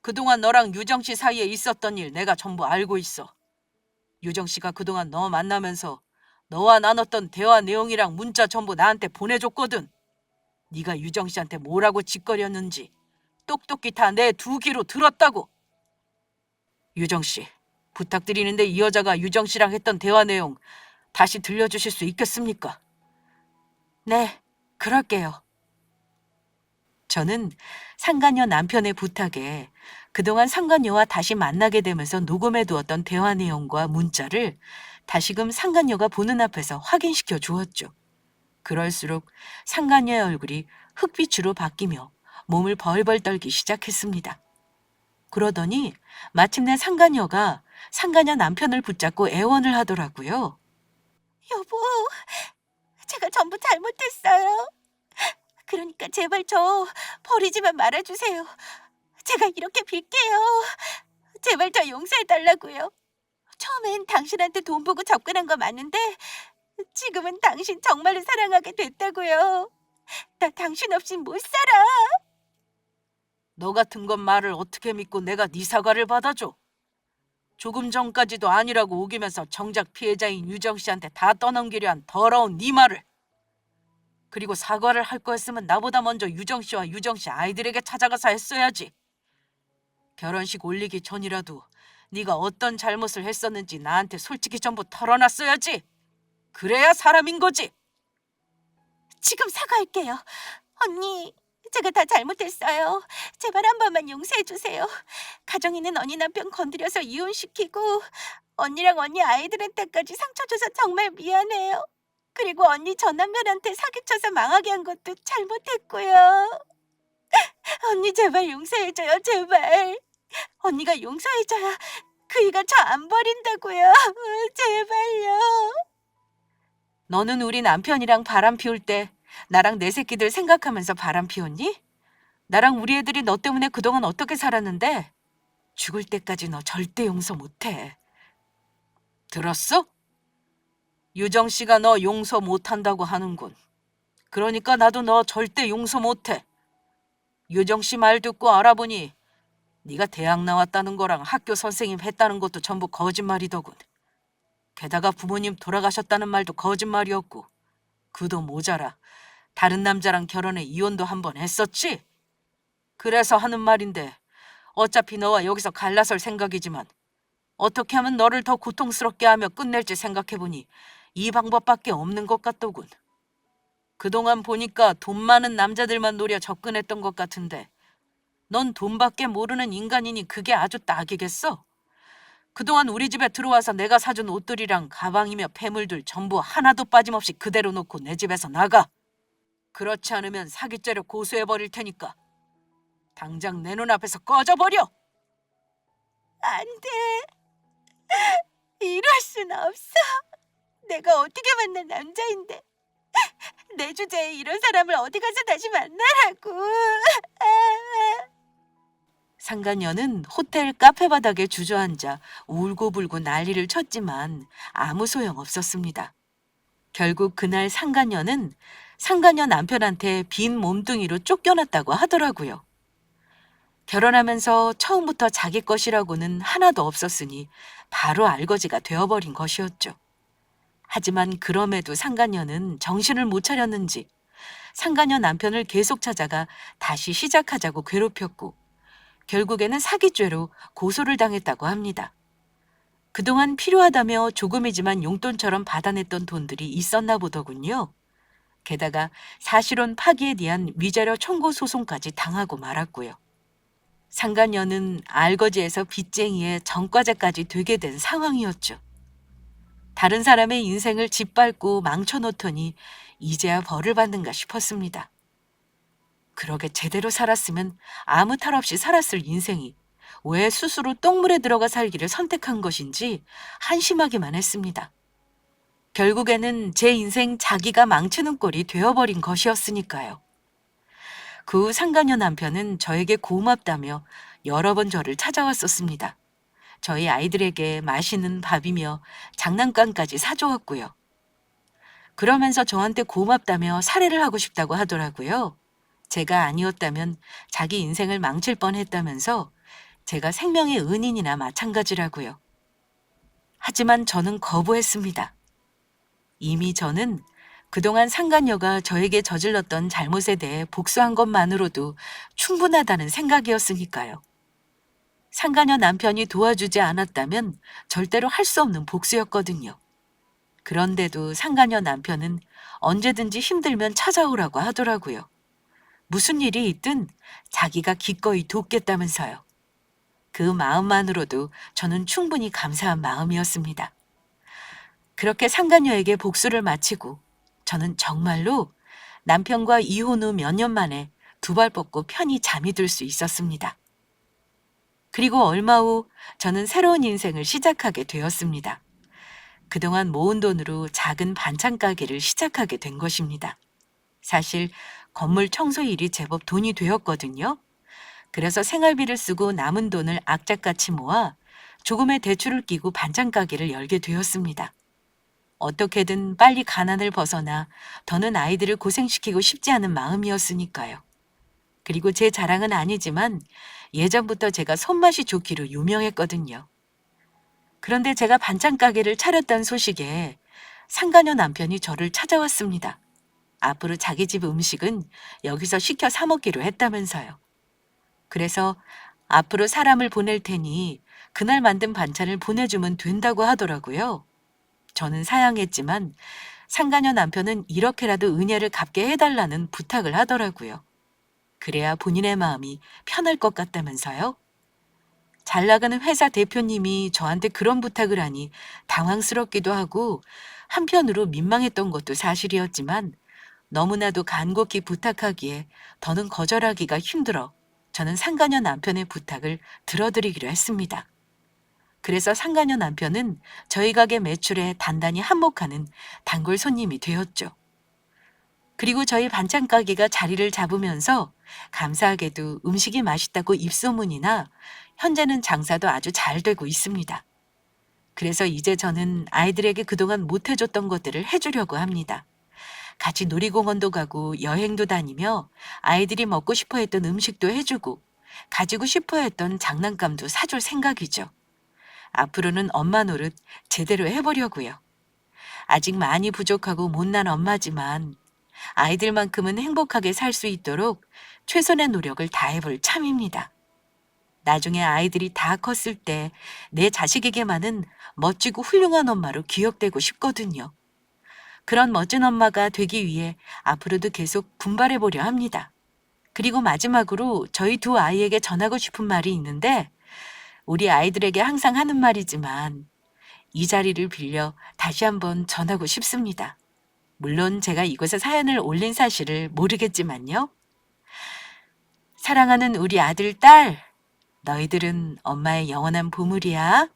그동안 너랑 유정 씨 사이에 있었던 일 내가 전부 알고 있어. 유정 씨가 그동안 너 만나면서 너와 나눴던 대화 내용이랑 문자 전부 나한테 보내줬거든. 네가 유정 씨한테 뭐라고 짓거렸는지 똑똑히 다 내 두 귀로 들었다고. 유정 씨, 부탁드리는데 이 여자가 유정 씨랑 했던 대화 내용 다시 들려주실 수 있겠습니까? 네, 그럴게요. 저는 상간녀 남편의 부탁에 그동안 상간녀와 다시 만나게 되면서 녹음해두었던 대화 내용과 문자를 다시금 상간녀가 보는 앞에서 확인시켜 주었죠. 그럴수록 상간녀의 얼굴이 흑빛으로 바뀌며 몸을 벌벌 떨기 시작했습니다. 그러더니 마침내 상간녀가 상간녀 남편을 붙잡고 애원을 하더라고요. 여보, 제가 전부 잘못했어요. 그러니까 제발 저 버리지만 말아주세요. 제가 이렇게 빌게요. 제발 저 용서해달라고요. 처음엔 당신한테 돈 보고 접근한 거 맞는데 지금은 당신 정말로 사랑하게 됐다고요. 나 당신 없인 못 살아. 너 같은 건 말을 어떻게 믿고 내가 네 사과를 받아줘? 조금 전까지도 아니라고 우기면서 정작 피해자인 유정 씨한테 다 떠넘기려 한 더러운 네 말을. 그리고 사과를 할 거였으면 나보다 먼저 유정 씨와 유정 씨 아이들에게 찾아가서 했어야지. 결혼식 올리기 전이라도 네가 어떤 잘못을 했었는지 나한테 솔직히 전부 털어놨어야지. 그래야 사람인 거지. 지금 사과할게요. 언니, 제가 다 잘못했어요. 제발 한 번만 용서해 주세요. 가정 있는 언니 남편 건드려서 이혼시키고 언니랑 언니 아이들한테까지 상처 줘서 정말 미안해요. 그리고 언니 전 남편한테 사기쳐서 망하게 한 것도 잘못했고요. 언니 제발 용서해줘요, 제발. 언니가 용서해줘야 그이가 저 안 버린다고요. 제발요. 너는 우리 남편이랑 바람 피울 때 나랑 내 새끼들 생각하면서 바람 피웠니? 나랑 우리 애들이 너 때문에 그동안 어떻게 살았는데 죽을 때까지 너 절대 용서 못해. 들었어? 유정 씨가 너 용서 못한다고 하는군. 그러니까 나도 너 절대 용서 못해. 유정 씨 말 듣고 알아보니 네가 대학 나왔다는 거랑 학교 선생님 했다는 것도 전부 거짓말이더군. 게다가 부모님 돌아가셨다는 말도 거짓말이었고 그도 모자라 다른 남자랑 결혼해 이혼도 한 번 했었지? 그래서 하는 말인데 어차피 너와 여기서 갈라설 생각이지만 어떻게 하면 너를 더 고통스럽게 하며 끝낼지 생각해보니 이 방법밖에 없는 것 같더군. 그동안 보니까 돈 많은 남자들만 노려 접근했던 것 같은데 넌 돈밖에 모르는 인간이니 그게 아주 딱이겠어. 그동안 우리 집에 들어와서 내가 사준 옷들이랑 가방이며 폐물들 전부 하나도 빠짐없이 그대로 놓고 내 집에서 나가. 그렇지 않으면 사기죄로 고소해버릴 테니까 당장 내 눈앞에서 꺼져버려. 안 돼. 이럴 순 없어. 내가 어떻게 만난 남자인데. 내 주제에 이런 사람을 어디 가서 다시 만나라고. 상간녀는 호텔 카페 바닥에 주저앉아 울고불고 난리를 쳤지만 아무 소용 없었습니다. 결국 그날 상간녀는 상간녀 남편한테 빈 몸뚱이로 쫓겨났다고 하더라고요. 결혼하면서 처음부터 자기 것이라고는 하나도 없었으니 바로 알거지가 되어버린 것이었죠. 하지만 그럼에도 상간녀는 정신을 못 차렸는지 상간녀 남편을 계속 찾아가 다시 시작하자고 괴롭혔고 결국에는 사기죄로 고소를 당했다고 합니다. 그동안 필요하다며 조금이지만 용돈처럼 받아냈던 돈들이 있었나 보더군요. 게다가 사실혼 파기에 대한 위자료 청구 소송까지 당하고 말았고요. 상간녀는 알거지에서 빚쟁이의 전과자까지 되게 된 상황이었죠. 다른 사람의 인생을 짓밟고 망쳐놓더니 이제야 벌을 받는가 싶었습니다. 그러게 제대로 살았으면 아무 탈 없이 살았을 인생이 왜 스스로 똥물에 들어가 살기를 선택한 것인지 한심하기만 했습니다. 결국에는 제 인생 자기가 망치는 꼴이 되어버린 것이었으니까요. 그 후 상간녀 남편은 저에게 고맙다며 여러 번 저를 찾아왔었습니다. 저희 아이들에게 맛있는 밥이며 장난감까지 사주었고요. 그러면서 저한테 고맙다며 살해를 하고 싶다고 하더라고요. 제가 아니었다면 자기 인생을 망칠 뻔했다면서 제가 생명의 은인이나 마찬가지라고요. 하지만 저는 거부했습니다. 이미 저는 그동안 상간녀가 저에게 저질렀던 잘못에 대해 복수한 것만으로도 충분하다는 생각이었으니까요. 상간녀 남편이 도와주지 않았다면 절대로 할 수 없는 복수였거든요. 그런데도 상간녀 남편은 언제든지 힘들면 찾아오라고 하더라고요. 무슨 일이 있든 자기가 기꺼이 돕겠다면서요. 그 마음만으로도 저는 충분히 감사한 마음이었습니다. 그렇게 상간녀에게 복수를 마치고 저는 정말로 남편과 이혼 후 몇 년 만에 두 발 뻗고 편히 잠이 들 수 있었습니다. 그리고 얼마 후 저는 새로운 인생을 시작하게 되었습니다. 그동안 모은 돈으로 작은 반찬 가게를 시작하게 된 것입니다. 사실 건물 청소 일이 제법 돈이 되었거든요. 그래서 생활비를 쓰고 남은 돈을 악착같이 모아 조금의 대출을 끼고 반찬 가게를 열게 되었습니다. 어떻게든 빨리 가난을 벗어나 더는 아이들을 고생시키고 싶지 않은 마음이었으니까요. 그리고 제 자랑은 아니지만 예전부터 제가 손맛이 좋기로 유명했거든요. 그런데 제가 반찬 가게를 차렸다는 소식에 상간녀 남편이 저를 찾아왔습니다. 앞으로 자기 집 음식은 여기서 시켜 사 먹기로 했다면서요. 그래서 앞으로 사람을 보낼 테니 그날 만든 반찬을 보내주면 된다고 하더라고요. 저는 사양했지만 상간녀 남편은 이렇게라도 은혜를 갚게 해달라는 부탁을 하더라고요. 그래야 본인의 마음이 편할 것 같다면서요. 잘 나가는 회사 대표님이 저한테 그런 부탁을 하니 당황스럽기도 하고 한편으로 민망했던 것도 사실이었지만 너무나도 간곡히 부탁하기에 더는 거절하기가 힘들어 저는 상간녀 남편의 부탁을 들어드리기로 했습니다. 그래서 상간녀 남편은 저희 가게 매출에 단단히 한몫하는 단골 손님이 되었죠. 그리고 저희 반찬 가게가 자리를 잡으면서 감사하게도 음식이 맛있다고 입소문이나 현재는 장사도 아주 잘 되고 있습니다. 그래서 이제 저는 아이들에게 그동안 못 해줬던 것들을 해주려고 합니다. 같이 놀이공원도 가고 여행도 다니며 아이들이 먹고 싶어 했던 음식도 해주고 가지고 싶어 했던 장난감도 사줄 생각이죠. 앞으로는 엄마 노릇 제대로 해보려고요. 아직 많이 부족하고 못난 엄마지만 아이들만큼은 행복하게 살 수 있도록 최선의 노력을 다해볼 참입니다. 나중에 아이들이 다 컸을 때 내 자식에게만은 멋지고 훌륭한 엄마로 기억되고 싶거든요. 그런 멋진 엄마가 되기 위해 앞으로도 계속 분발해 보려 합니다. 그리고 마지막으로 저희 두 아이에게 전하고 싶은 말이 있는데, 우리 아이들에게 항상 하는 말이지만 이 자리를 빌려 다시 한번 전하고 싶습니다. 물론 제가 이곳에 사연을 올린 사실을 모르겠지만요. 사랑하는 우리 아들, 딸, 너희들은 엄마의 영원한 보물이야.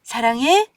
사랑해.